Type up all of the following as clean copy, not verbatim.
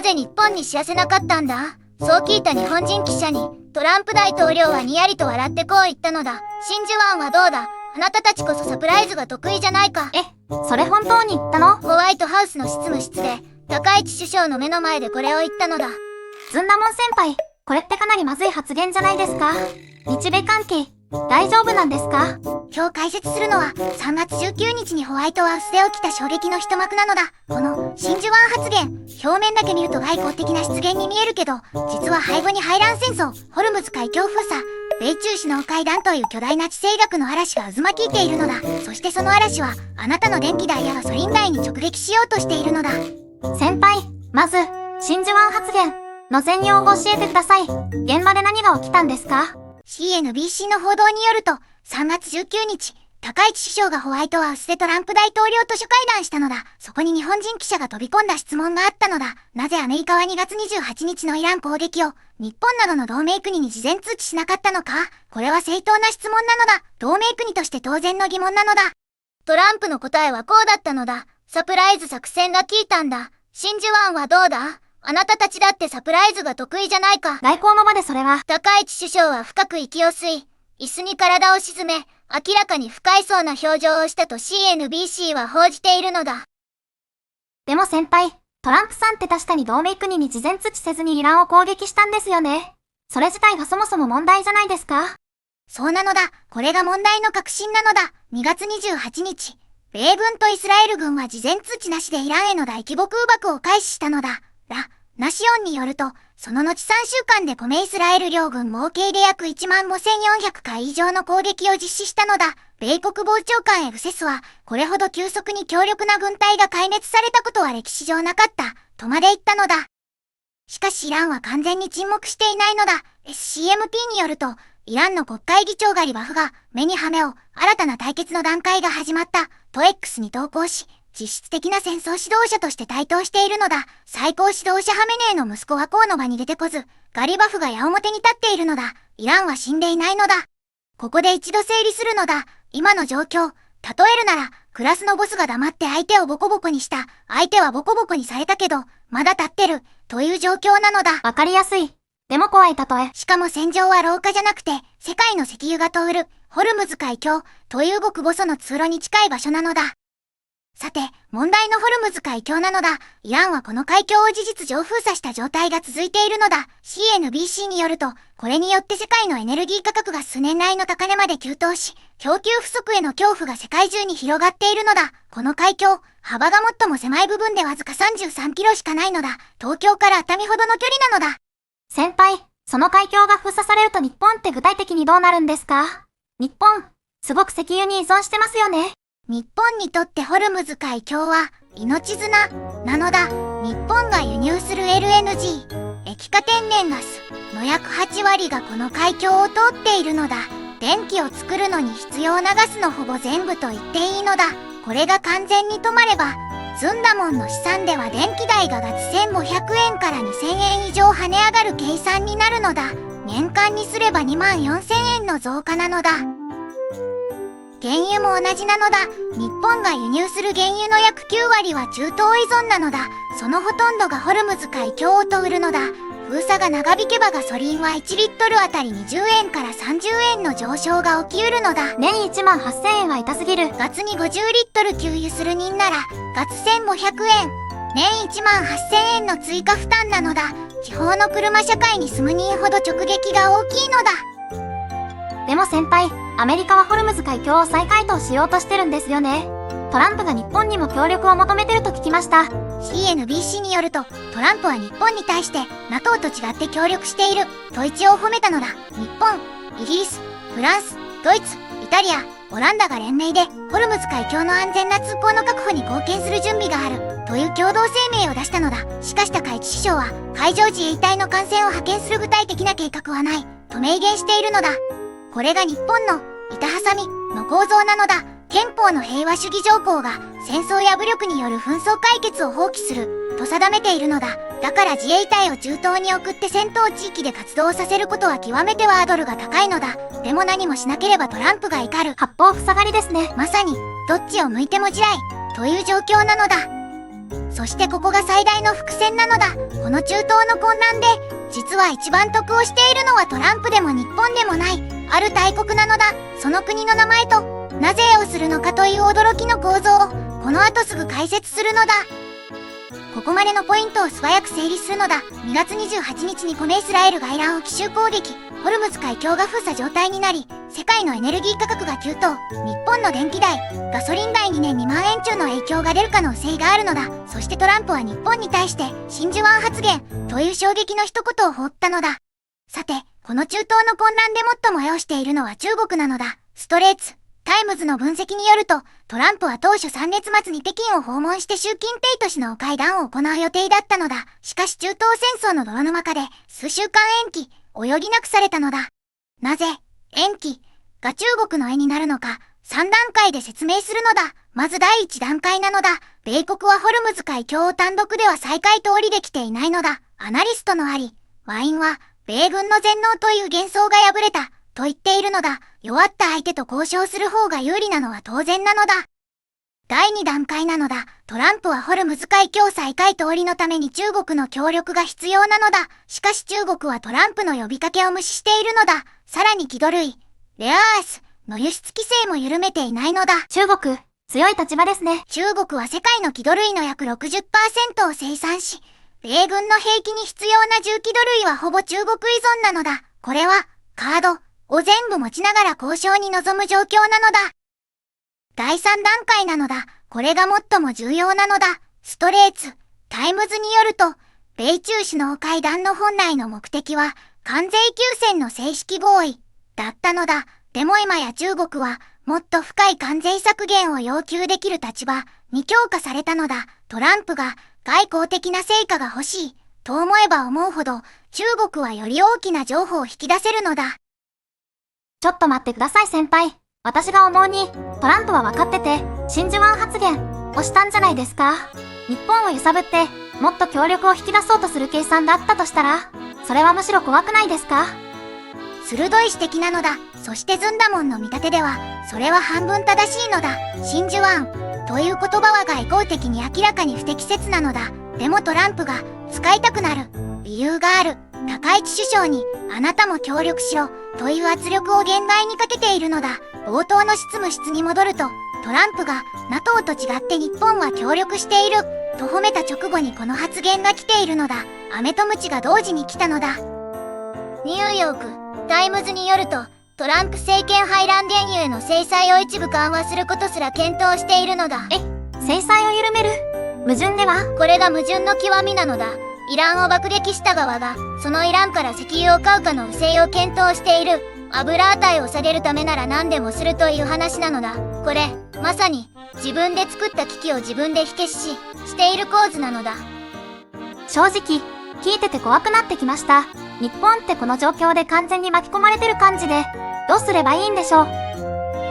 なぜ日本に知らせなかったんだ。そう聞いた日本人記者にトランプ大統領はにやりと笑ってこう言ったのだ。真珠湾はどうだ。あなたたちこそサプライズが得意じゃないか。それ本当に言ったの？ホワイトハウスの執務室で高市首相の目の前でこれを言ったのだ。ずんだもん先輩、これってかなりまずい発言じゃないですか？日米関係大丈夫なんですか？今日解説するのは3月19日にホワイトハウスで起きた衝撃の一幕なのだ。この真珠湾発言、表面だけ見ると外交的な失言に見えるけど、実は背後に排卵戦争、ホルムズ海峡封鎖、米中首脳会談という巨大な地政学の嵐が渦巻いているのだ。そしてその嵐はあなたの電気代やガソリン代に直撃しようとしているのだ。先輩、まず真珠湾発言の全容を教えてください。現場で何が起きたんですか？ CNBC の報道によると、3月19日、高市首相がホワイトハウスでトランプ大統領と初会談したのだ。そこに日本人記者が飛び込んだ質問があったのだ。なぜアメリカは2月28日のイラン攻撃を日本などの同盟国に事前通知しなかったのか？これは正当な質問なのだ。同盟国として当然の疑問なのだ。トランプの答えはこうだったのだ。サプライズ作戦が効いたんだ。真珠湾はどうだ？あなたたちだってサプライズが得意じゃないか。外交の場でそれは。高市首相は深く息を吸い、椅子に体を沈め、明らかに不快そうな表情をしたと CNBC は報じているのだ。でも先輩、トランプさんって確かに同盟国に事前通知せずにイランを攻撃したんですよね。それ自体がそもそも問題じゃないですか？そうなのだ。これが問題の核心なのだ。2月28日、米軍とイスラエル軍は事前通知なしでイランへの大規模空爆を開始したのだ。ナシオンによると、その後3週間で米イスラエル両軍合計で約15,400回以上の攻撃を実施したのだ。米国防長官エグセスは、これほど急速に強力な軍隊が壊滅されたことは歴史上なかった、とまで言ったのだ。しかしイランは完全に沈黙していないのだ。SCMP によると、イランの国会議長ガリバフが、目に羽を、新たな対決の段階が始まった、と X に投稿し、実質的な戦争指導者として台頭しているのだ。最高指導者ハメネイの息子はこの場に出てこず、ガリバフが矢面に立っているのだ。イランは死んでいないのだ。ここで一度整理するのだ。今の状況。例えるなら、クラスのボスが黙って相手をボコボコにした。相手はボコボコにされたけど、まだ立ってる。という状況なのだ。わかりやすい。でも怖い例え。しかも戦場は廊下じゃなくて、世界の石油が通る、ホルムズ海峡、という極細の通路に近い場所なのだ。さて、問題のホルムズ海峡なのだ。イランはこの海峡を事実上封鎖した状態が続いているのだ。CNBC によると、これによって世界のエネルギー価格が数年来の高値まで急騰し、供給不足への恐怖が世界中に広がっているのだ。この海峡、幅が最も狭い部分でわずか33キロしかないのだ。東京から熱海ほどの距離なのだ。先輩、その海峡が封鎖されると日本って具体的にどうなるんですか？日本、すごく石油に依存してますよね。日本にとってホルムズ海峡は命綱なのだ。日本が輸入する LNG、液化天然ガスの約8割がこの海峡を通っているのだ。電気を作るのに必要なガスのほぼ全部と言っていいのだ。これが完全に止まれば、ずんだもんの試算では電気代が月1500円から2000円以上跳ね上がる計算になるのだ。年間にすれば24,000円の増加なのだ。原油も同じなのだ。日本が輸入する原油の約9割は中東依存なのだ。そのほとんどがホルムズ海峡を通るのだ。封鎖が長引けばガソリンは1リットルあたり20円から30円の上昇が起きうるのだ。年18,000円は痛すぎる。月に50リットル給油する人なら、月1,500円。年18,000円の追加負担なのだ。地方の車社会に住む人ほど直撃が大きいのだ。でも先輩、アメリカはホルムズ海峡を再開拓しようとしてるんですよね。トランプが日本にも協力を求めてると聞きました。CNBC によると、トランプは日本に対して NATO と違って協力していると一応褒めたのだ。日本、イギリス、フランス、ドイツ、イタリア、オランダが連名でホルムズ海峡の安全な通行の確保に貢献する準備があるという共同声明を出したのだ。しかし高市首相は海上自衛隊の艦船を派遣する具体的な計画はないと明言しているのだ。これが日本の板挟みの構造なのだ。憲法の平和主義条項が戦争や武力による紛争解決を放棄すると定めているのだ。だから自衛隊を中東に送って戦闘地域で活動させることは極めてハードルが高いのだ。でも何もしなければトランプが怒る。八方塞がりですね。まさにどっちを向いても地雷という状況なのだ。そしてここが最大の伏線なのだ。この中東の混乱で、実は一番得をしているのはトランプでも日本でもない、ある大国なのだ。その国の名前と、なぜをするのかという驚きの構造を、この後すぐ解説するのだ。ここまでのポイントを素早く整理するのだ。2月28日にこのイスラエルがイランを奇襲攻撃。ホルムズ海峡が封鎖状態になり、世界のエネルギー価格が急騰。日本の電気代、ガソリン代2年2万円中の影響が出る可能性があるのだ。そしてトランプは日本に対して真珠湾発言という衝撃の一言を放ったのだ。さて、この中東の混乱で最も要しているのは中国なのだ。ストレーツタイムズの分析によると、トランプは当初3月末に北京を訪問して習近平と首脳会談を行う予定だったのだ。しかし中東戦争の泥沼化で数週間延期、お余儀なくされたのだ。なぜ、延期が中国の絵になるのか、3段階で説明するのだ。まず第1段階なのだ。米国はホルムズ海峡を単独では再開通りできていないのだ。アナリストのあり、ワインは、米軍の全能という幻想が破れた、と言っているのだ。弱った相手と交渉する方が有利なのは当然なのだ。第2段階なのだ。トランプはホルムズ海峡再開通りのために中国の協力が必要なのだ。しかし中国はトランプの呼びかけを無視しているのだ。さらに気土類、レアアースの輸出規制も緩めていないのだ。中国、強い立場ですね。中国は世界の気土類の約 60% を生産し、米軍の兵器に必要な重機土類はほぼ中国依存なのだ。これは、カードを全部持ちながら交渉に臨む状況なのだ。第3段階なのだ。これが最も重要なのだ。ストレーツ、タイムズによると、米中首脳会談の本来の目的は、関税休戦の正式合意、だったのだ。でも今や中国は、もっと深い関税削減を要求できる立場に強化されたのだ。トランプが外交的な成果が欲しい、と思えば思うほど、中国はより大きな譲歩を引き出せるのだ。ちょっと待ってください先輩。私が思うに、トランプは分かってて、真珠湾発言をしたんじゃないですか。日本を揺さぶって、もっと協力を引き出そうとする計算だったとしたら、それはむしろ怖くないですか？鋭い指摘なのだ。そしてズンダモンの見立てでは、それは半分正しいのだ。真珠湾という言葉は外交的に明らかに不適切なのだ。でもトランプが使いたくなる理由がある。高市首相にあなたも協力しろという圧力を限界にかけているのだ。冒頭の執務室に戻ると、トランプが NATO と違って日本は協力していると褒めた直後にこの発言が来ているのだ。飴と鞭が同時に来たのだ。ニューヨークタイムズによると、トランプ政権排卵原油への制裁を一部緩和することすら検討しているのだ。制裁を緩める？矛盾では？これが矛盾の極みなのだ。イランを爆撃した側が、そのイランから石油を買うかの不正を検討している。油値を下げるためなら何でもするという話なのだ。これ、まさに、自分で作った機器を自分で火消ししている構図なのだ。正直、聞いてて怖くなってきました。日本ってこの状況で完全に巻き込まれてる感じで、どうすればいいんでしょう。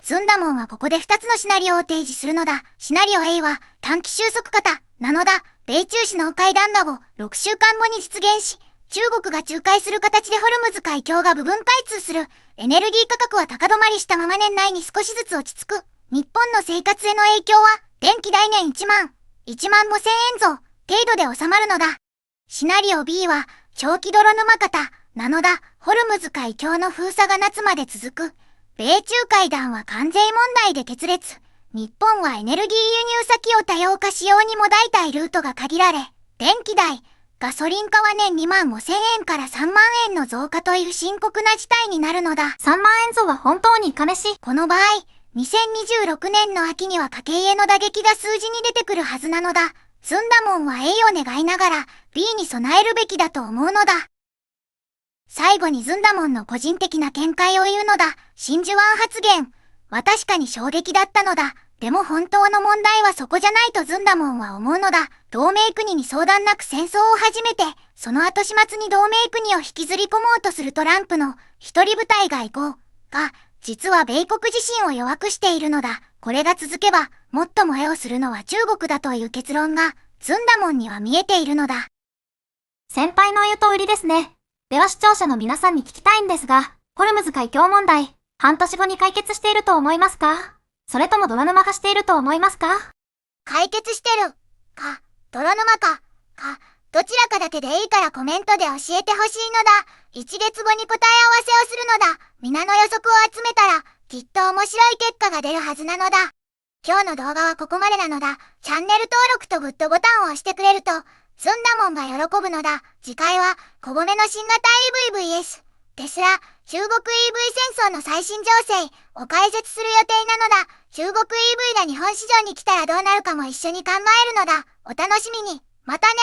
ズンダモンはここで2つのシナリオを提示するのだ。シナリオ A は短期収束型なのだ。米中首脳会談後6週間後に実現し、中国が仲介する形でホルムズ海峡が部分開通する。エネルギー価格は高止まりしたまま年内に少しずつ落ち着く。日本の生活への影響は、電気代年1万5千円増程度で収まるのだ。シナリオ B は、長期泥沼型なのだ。ホルムズ海峡の封鎖が夏まで続く。米中会談は関税問題で決裂。日本はエネルギー輸入先を多様化しようにも代替ルートが限られ、電気代、ガソリン化は年2万5千円から3万円の増加という深刻な事態になるのだ。3万円増は本当に金し。この場合、2026年の秋には家計への打撃が数字に出てくるはずなのだ。ズンダモンは A を願いながら B に備えるべきだと思うのだ。最後にズンダモンの個人的な見解を言うのだ。真珠湾発言は確かに衝撃だったのだ。でも本当の問題はそこじゃないとズンダモンは思うのだ。同盟国に相談なく戦争を始めて、その後始末に同盟国を引きずり込もうとするトランプの一人部隊外交が、実は米国自身を弱くしているのだ。これが続けば、最も絵をするのは中国だという結論が、ズンダモンには見えているのだ。先輩の言う通りですね。では視聴者の皆さんに聞きたいんですが、ホルムズ海峡問題、半年後に解決していると思いますか？それとも泥沼化していると思いますか？解決してる。か、泥沼か、どちらかだけでいいからコメントで教えてほしいのだ。1月後に答え合わせをするのだ。皆の予測を集めたら、きっと面白い結果が出るはずなのだ。今日の動画はここまでなのだ。チャンネル登録とグッドボタンを押してくれると、ずんだもんが喜ぶのだ。次回は、小米の新型 EV vs テスラ、中国 EV 戦争の最新情勢を解説する予定なのだ。中国 EV が日本市場に来たらどうなるかも一緒に考えるのだ。お楽しみに。またね。